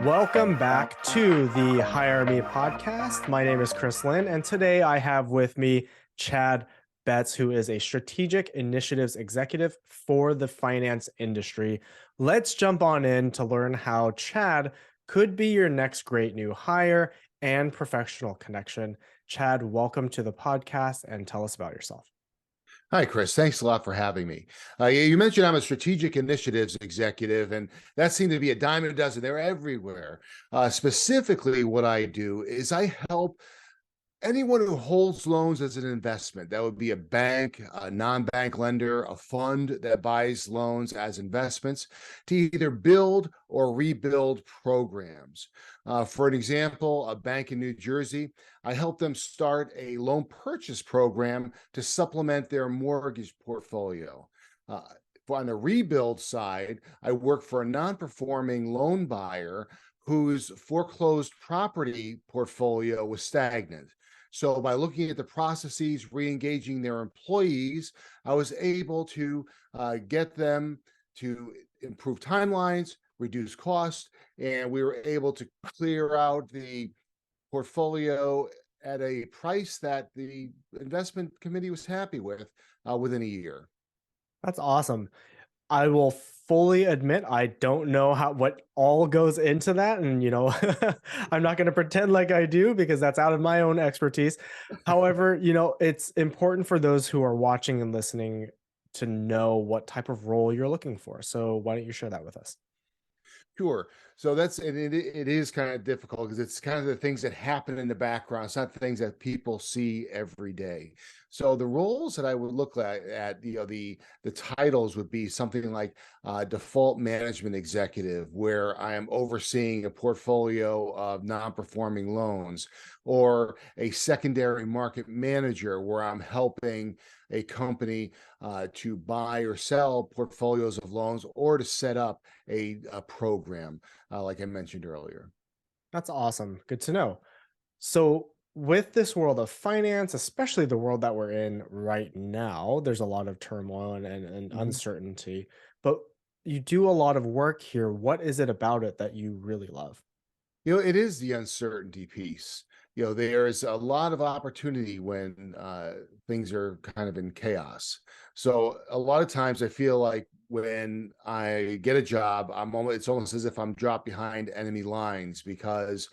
Welcome back to the Hire Me podcast. My name is Chris Lynn, and today I have with me Chad Betz, who is a strategic initiatives executive for the finance industry. Let's jump on in to learn how Chad could be your next great new hire and professional connection. Chad, welcome to the podcast and tell us about yourself. Hi, Chris. Thanks a lot for having me. You mentioned I'm a strategic initiatives executive, and that seemed to be a dime a dozen. They're everywhere. Specifically, what I do is I help anyone who holds loans as an investment. That would be a bank, a non-bank lender, a fund that buys loans as investments to either build or rebuild programs. For an example, a bank in New Jersey, I helped them start a loan purchase program to supplement their mortgage portfolio. On the rebuild side, I work for a non-performing loan buyer whose foreclosed property portfolio was stagnant. So by looking at the processes, re-engaging their employees, I was able to get them to improve timelines, reduce costs, and we were able to clear out the portfolio at a price that the investment committee was happy with within a year. That's awesome. I will fully admit I don't know what all goes into that, and I'm not going to pretend like I do because that's out of my own expertise. However, it's important for those who are watching and listening to know what type of role you're looking for. So why don't you share that with us? Sure. So it is kind of difficult because it's kind of the things that happen in the background. It's not things that people see every day. So the roles that I would look at the titles would be something like default management executive, where I am overseeing a portfolio of non-performing loans, or a secondary market manager, where I'm helping a company to buy or sell portfolios of loans or to set up a program, like I mentioned earlier. That's awesome. Good to know. So, with this world of finance, especially the world that we're in right now, there's a lot of turmoil and Mhm. uncertainty, but you do a lot of work here. What is it about it that you really love? It is the uncertainty piece. There's a lot of opportunity when things are kind of in chaos. So a lot of times I feel like when I get a job, it's almost as if I'm dropped behind enemy lines, because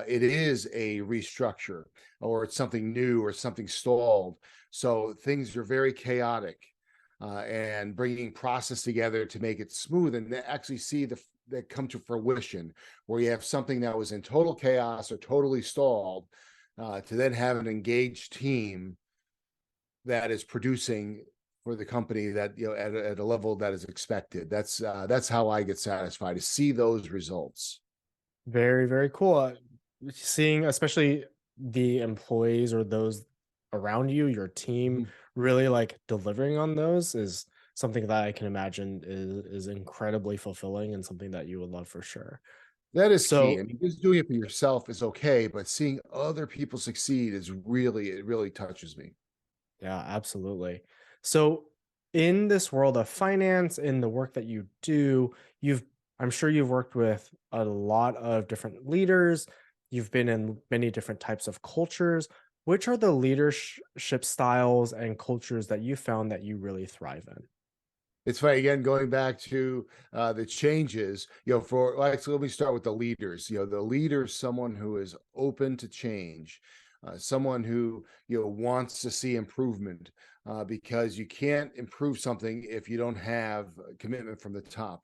it is a restructure, or it's something new, or something stalled. So things are very chaotic, and bringing process together to make it smooth and actually see that come to fruition, where you have something that was in total chaos or totally stalled, to then have an engaged team that is producing for the company that at a level that is expected. That's how I get satisfied, to see those results. Very, very cool. Seeing, especially the employees or those around you, your team, Mhm. really like delivering on those is something that I can imagine is incredibly fulfilling and something that you would love for sure. That is key. So, I mean, just doing it for yourself is okay, but seeing other people succeed it really touches me. yeah, absolutely. So, in this world of finance, in the work that you do, I'm sure you've worked with a lot of different leaders. You've been in many different types of cultures. Which are the leadership styles and cultures that you found that you really thrive in? It's funny, again, going back to the changes, actually, let me start with the leaders. The leader is someone who is open to change, someone who, wants to see improvement, because you can't improve something if you don't have commitment from the top.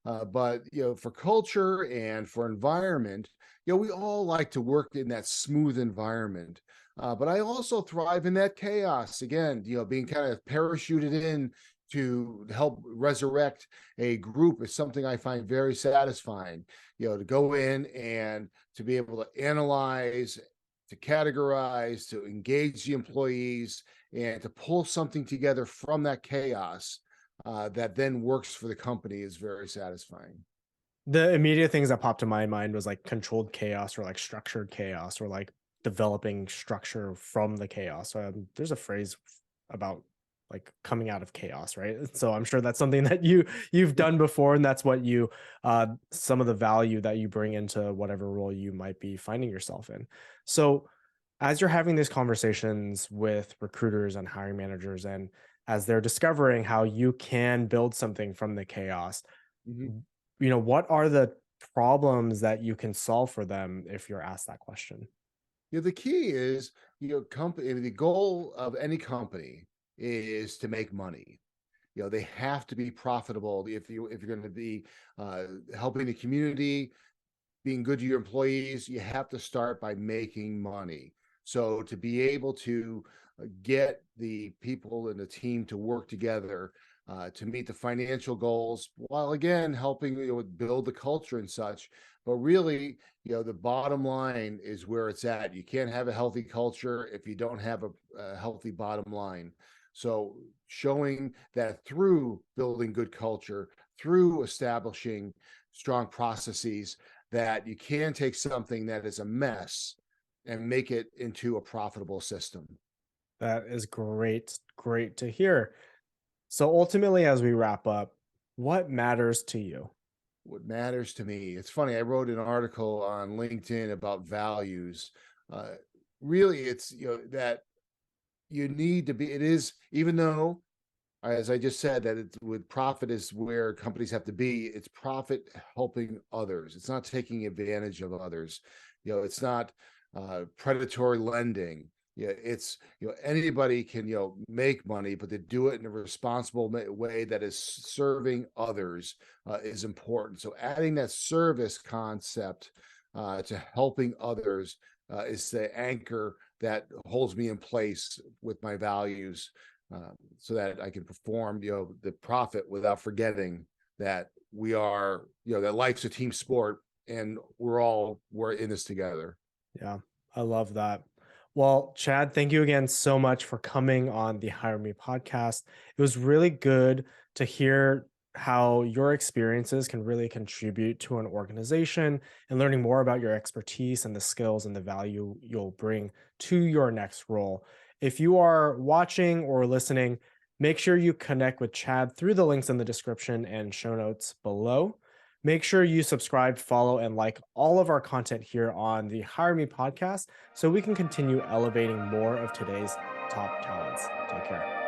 But, for culture and for environment, we all like to work in that smooth environment. But I also thrive in that chaos. Again, being kind of parachuted in to help resurrect a group is something I find very satisfying. To go in and to be able to analyze, to categorize, to engage the employees, and to pull something together from that chaos, that then works for the company, is very satisfying. The immediate things that popped to my mind was like controlled chaos or like structured chaos or like developing structure from the chaos. There's a phrase about like coming out of chaos, right? So I'm sure that's something that you've done before, and that's what you some of the value that you bring into whatever role you might be finding yourself in. So as you're having these conversations with recruiters and hiring managers, and as they're discovering how you can build something from the chaos, Mhm. what are the problems that you can solve for them if you're asked that question? Yeah, the key is, company. The goal of any company is to make money. They have to be profitable if you're going to be helping the community, being good to your employees. You have to start by making money. So to be able to get the people in the team to work together to meet the financial goals, while again helping build the culture and such. But really, the bottom line is where it's at. You can't have a healthy culture if you don't have a healthy bottom line. So showing that through building good culture, through establishing strong processes, that you can take something that is a mess and make it into a profitable system. That is great to hear. So ultimately, as we wrap up, what matters to you? What matters to me, it's funny, I wrote an article on LinkedIn about values. Uh, Really, it's that you need to be. It is, even though, as I just said, that it's with profit is where companies have to be. It's profit helping others. It's not taking advantage of others. It's not predatory lending. Yeah, it's anybody can make money, but to do it in a responsible way that is serving others is important. So adding that service concept to helping others is the anchor that holds me in place with my values, so that I can perform, the profit without forgetting that that life's a team sport and we're in this together. Yeah, I love that. Well, Chad, thank you again so much for coming on the Hire Me podcast. It was really good to hear how your experiences can really contribute to an organization, and learning more about your expertise and the skills and the value you'll bring to your next role. If you are watching or listening, make sure you connect with Chad through the links in the description and show notes below. Make sure you subscribe, follow, and like all of our content here on the Hire Me podcast so we can continue elevating more of today's top talents. Take care.